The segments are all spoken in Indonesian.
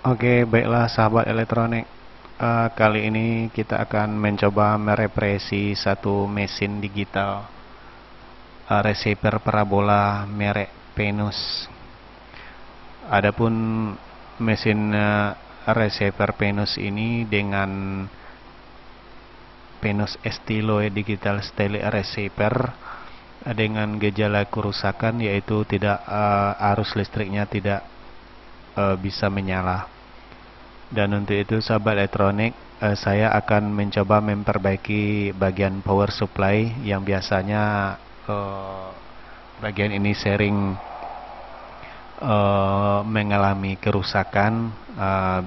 Oke, baiklah sahabat elektronik. Kali ini kita akan mencoba merepresi satu mesin digital receiver parabola merek Venus. Adapun mesin receiver Venus ini dengan Venus Estiloe Digital Style Receiver dengan gejala kerusakan yaitu tidak arus listriknya tidak bisa menyala. Dan untuk itu sahabat elektronik, saya akan mencoba memperbaiki bagian power supply yang biasanya bagian ini sering mengalami kerusakan,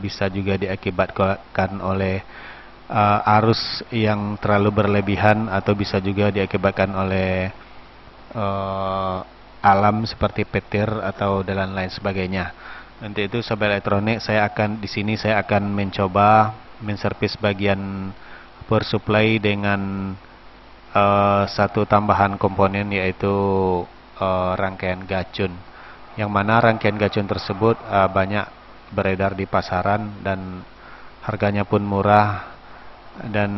bisa juga diakibatkan oleh arus yang terlalu berlebihan atau bisa juga diakibatkan oleh eh, alam seperti petir atau dan lain sebagainya. Untuk itu sahabat elektronik, saya akan mencoba menservis bagian power supply dengan satu tambahan komponen yaitu rangkaian gacun. Yang mana rangkaian gacun tersebut banyak beredar di pasaran dan harganya pun murah dan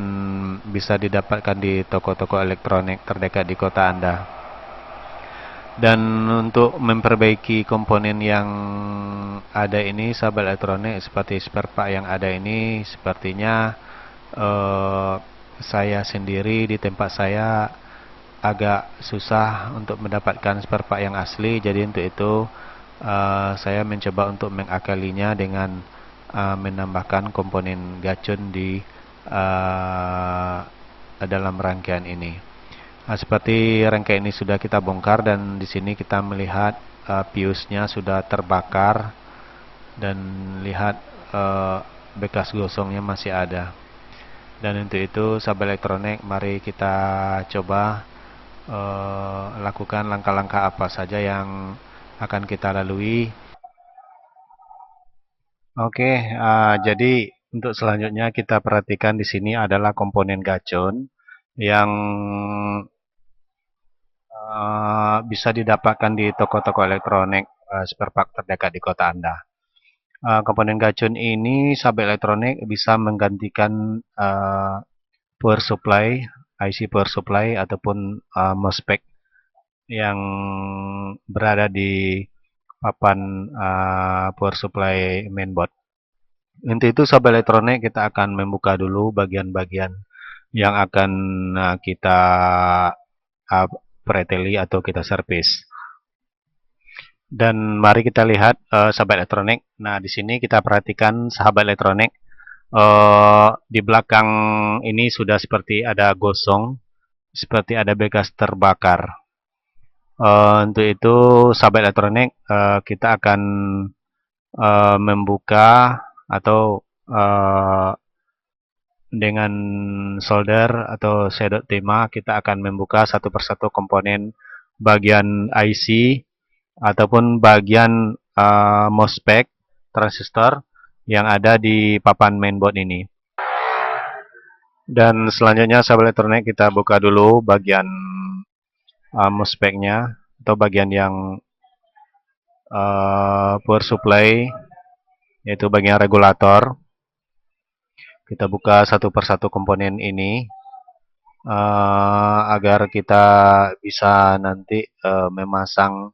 bisa didapatkan di toko-toko elektronik terdekat di kota Anda. Dan untuk memperbaiki komponen yang ada ini, sahabat elektronik, seperti spare part yang ada ini, sepertinya eh, saya sendiri di tempat saya agak susah untuk mendapatkan spare part yang asli. Jadi untuk itu saya mencoba untuk mengakalinya dengan menambahkan komponen gacun di dalam rangkaian ini. Seperti rangkaian ini sudah kita bongkar dan di sini kita melihat fuse-nya sudah terbakar dan lihat bekas gosongnya masih ada. Dan untuk itu sahabat elektronik, mari kita coba lakukan langkah-langkah apa saja yang akan kita lalui. Oke, jadi untuk selanjutnya kita perhatikan di sini adalah komponen gacun yang bisa didapatkan di toko-toko elektronik spare part terdekat di kota Anda. Komponen gacun ini sahabat elektronik bisa menggantikan power supply, IC power supply ataupun MOSFET yang berada di papan power supply mainboard. Untuk itu sahabat elektronik, kita akan membuka dulu bagian-bagian yang akan kita preteli atau kita servis. Dan mari kita lihat sahabat elektronik. Nah, di sini kita perhatikan sahabat elektronik, di belakang ini sudah seperti ada gosong, seperti ada bekas terbakar. Untuk itu sahabat elektronik, kita akan membuka atau dengan solder atau sedot timah kita akan membuka satu persatu komponen bagian IC ataupun bagian MOSFET transistor yang ada di papan mainboard ini. Dan selanjutnya sahabat elektronik, kita buka dulu bagian MOSFET-nya atau bagian yang power supply, yaitu bagian regulator. Kita buka satu persatu komponen ini agar kita bisa nanti memasang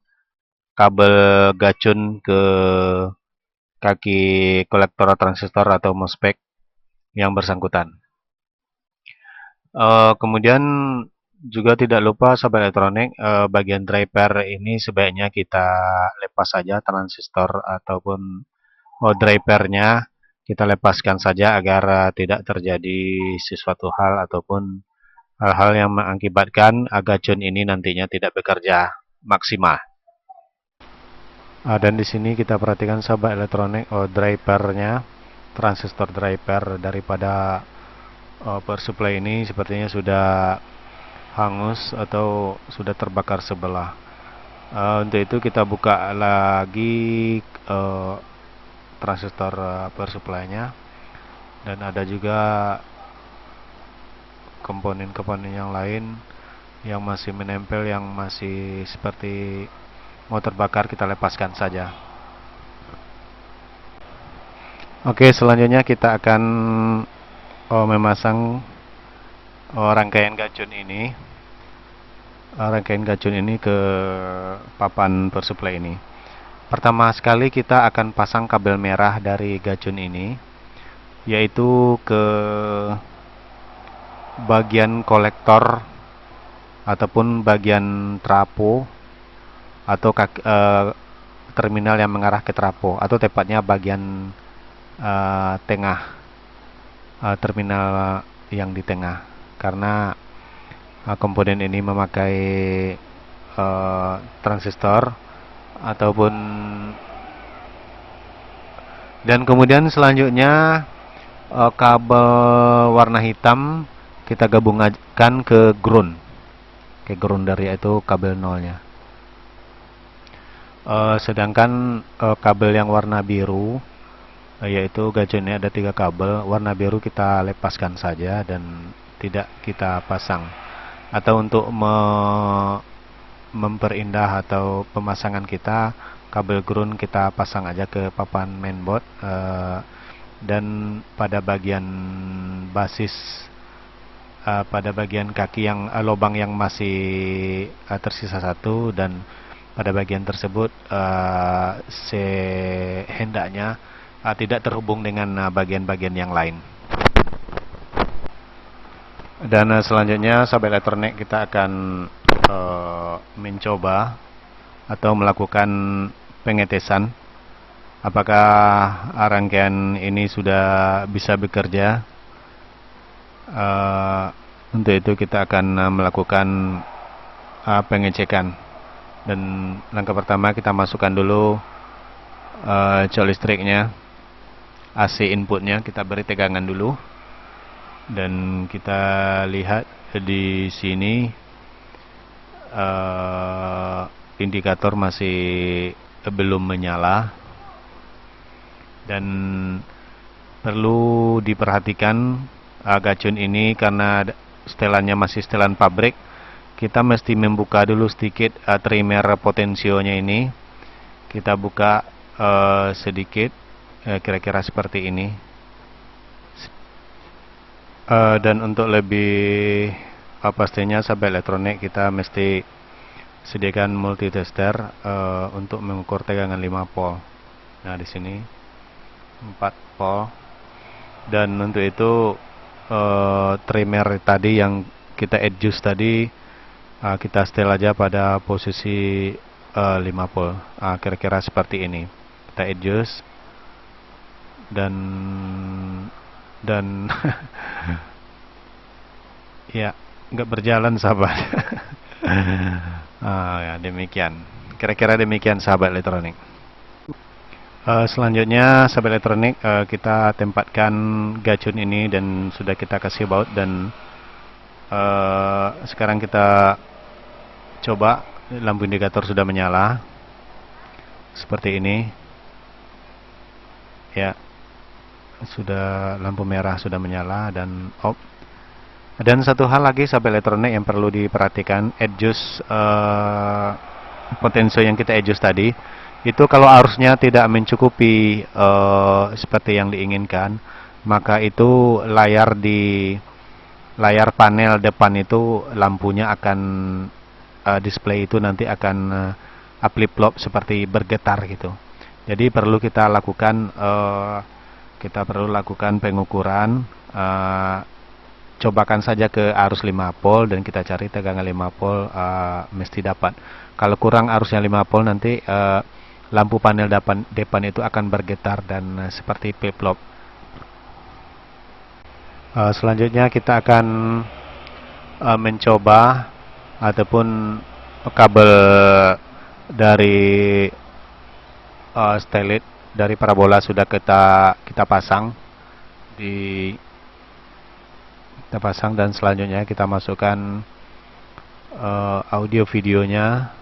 kabel gacun ke kaki kolektor transistor atau MOSFET yang bersangkutan. Kemudian juga tidak lupa sahabat elektronik, bagian driver ini sebaiknya kita lepas saja transistor ataupun drivernya kita lepaskan saja agar tidak terjadi sesuatu hal ataupun hal-hal yang mengakibatkan gacun ini nantinya tidak bekerja maksimal. Dan di sini kita perhatikan sahabat elektronik, drivernya, transistor driver daripada power supply ini sepertinya sudah hangus atau sudah terbakar sebelah. Untuk itu kita buka lagi transistor power supply-nya, dan ada juga komponen-komponen yang lain yang masih menempel, yang masih seperti mau terbakar, kita lepaskan saja. Oke, selanjutnya kita akan memasang rangkaian gacun ini ke papan power supply ini. Pertama sekali kita akan pasang kabel merah dari gacun ini, yaitu ke bagian kolektor ataupun bagian trafo atau terminal yang mengarah ke trafo, atau tepatnya bagian tengah, terminal yang di tengah, karena komponen ini memakai transistor ataupun. Dan kemudian selanjutnya kabel warna hitam kita gabungkan ke ground, dari itu kabel nolnya. Sedangkan kabel yang warna biru, yaitu gacunnya ada 3 kabel, warna biru kita lepaskan saja dan tidak kita pasang. Atau untuk memperindah atau pemasangan kita, kabel ground kita pasang aja ke papan mainboard, dan pada bagian basis, pada bagian kaki yang lubang yang masih tersisa 1, dan pada bagian tersebut sehendaknya tidak terhubung dengan bagian-bagian yang lain. Dan selanjutnya sahabat elektronik, kita akan mencoba atau melakukan pengetesan apakah rangkaian ini sudah bisa bekerja. Untuk itu kita akan melakukan pengecekan. Dan langkah pertama kita masukkan dulu cok listriknya, AC inputnya kita beri tegangan dulu, dan kita lihat di sini indikator masih belum menyala, dan perlu diperhatikan gacun ini karena setelannya masih setelan pabrik. Kita mesti membuka dulu sedikit trimmer potensionya ini. Kita buka sedikit, kira-kira seperti ini. Dan untuk lebih pastinya sahabat elektronik, kita mesti sediakan multitester untuk mengukur tegangan 5 volt. Nah, di sini 4 volt. Dan untuk itu trimmer tadi yang kita adjust tadi, kita setel aja pada posisi 5 volt, kira-kira seperti ini. Kita adjust dan ya, nggak berjalan sahabat. Ya, demikian, kira-kira demikian sahabat elektronik. Selanjutnya sahabat elektronik, kita tempatkan gacun ini dan sudah kita kasih baut, dan sekarang kita coba lampu indikator sudah menyala seperti ini ya, sudah lampu merah sudah menyala dan off. Dan satu hal lagi sahabat elektronik yang perlu diperhatikan, adjust potensio yang kita adjust tadi itu, kalau arusnya tidak mencukupi seperti yang diinginkan, maka itu layar panel depan itu lampunya akan display itu nanti akan flip-flop seperti bergetar gitu. Jadi perlu kita lakukan pengukuran. Cobakan saja ke arus 5 volt dan kita cari tegangan 5 volt, mesti dapat. Kalau kurang arusnya 5 volt, nanti lampu panel depan itu akan bergetar dan seperti flip-flop. Selanjutnya kita akan mencoba ataupun kabel dari stylet dari parabola sudah kita pasang dan selanjutnya kita masukkan audio videonya.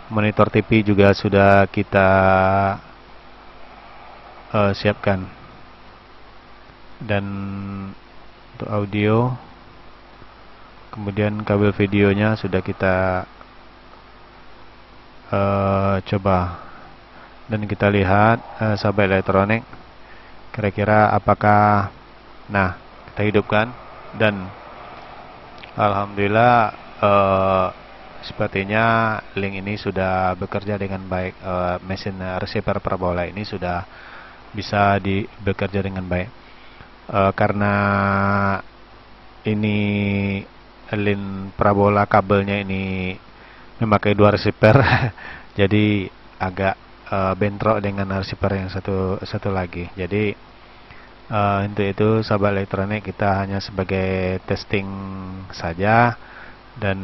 Monitor TV juga sudah kita siapkan, dan untuk audio, kemudian kabel videonya sudah kita coba, dan kita lihat sahabat elektronik, Kira-kira apakah, nah, kita hidupkan dan alhamdulillah sepertinya link ini sudah bekerja dengan baik. Mesin receiver parabola ini sudah bisa bekerja dengan baik. Karena ini link parabola kabelnya ini memakai dua receiver, jadi agak bentrok dengan receiver yang satu lagi. Jadi untuk itu sahabat elektronik, kita hanya sebagai testing saja, dan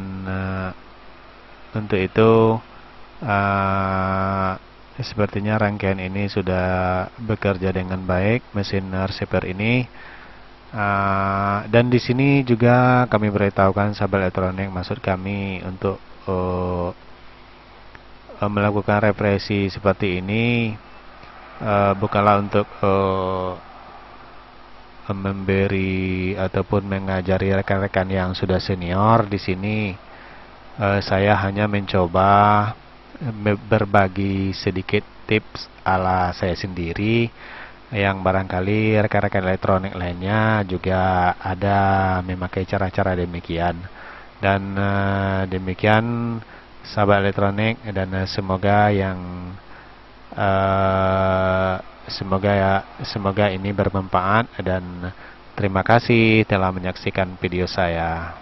untuk itu sepertinya rangkaian ini sudah bekerja dengan baik, mesin receiver ini. Dan di sini juga kami beritahukan sahabat elektronik, maksud kami untuk melakukan represi seperti ini bukanlah untuk memberi ataupun mengajari rekan-rekan yang sudah senior. Di sini saya hanya mencoba berbagi sedikit tips ala saya sendiri, yang barangkali rekan-rekan elektronik lainnya juga ada memakai cara-cara demikian. Dan demikian sahabat elektronik, dan semoga semoga ini bermanfaat, dan terima kasih telah menyaksikan video saya.